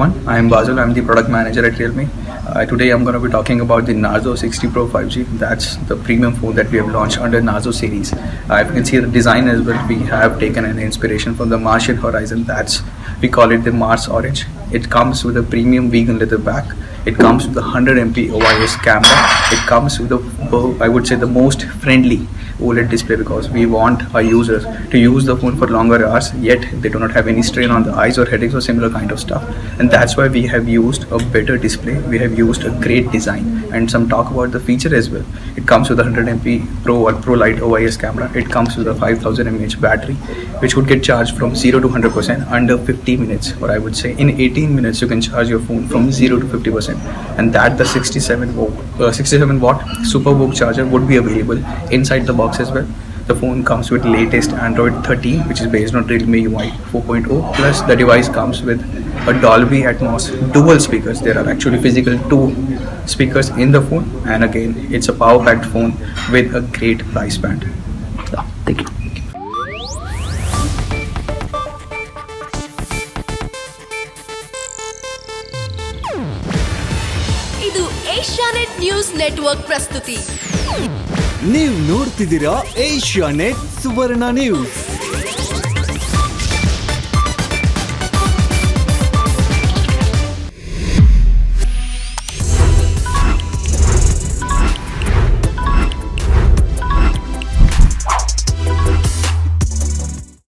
everyone. I am Basil. I'm the product manager at Realme. Today I'm going to be talking about the Narzo 60 Pro 5G. That's the premium phone that we have launched under Narzo series. If you can see the design as well, we have taken an inspiration from the Martian Horizon. We call it the Mars Orange. It comes with a premium vegan leather back. It comes with a 100 MP OIS camera. It comes with I would say, the most friendly OLED display, because we want our users to use the phone for longer hours, yet they do not have any strain on the eyes or headaches or similar kind of stuff. And that's why we have used a better display. We have used a great design, and some talk about the feature as well. It comes with a 100 MP Pro or Pro Lite OIS camera. It comes with a 5000 mAh battery, which would get charged from 0 to 100% under 50 minutes, or I would say in 18 minutes you can charge your phone from 0 to 50%. And that the 67 watt Superbook charger would be available inside the box as well. The phone comes with latest Android 13, which is based on Realme UI 4.0. Plus the device comes with a Dolby Atmos dual speakers. There are actually physical 2 speakers in the phone, and again it's a power packed phone with a great price band. Thank you. ಇದು Asianet news network ಪ್ರಸ್ತುತಿ. ನೀವು ನೋಡ್ತಿದ್ದೀರಾ Asianet ಸುವರ್ಣ news.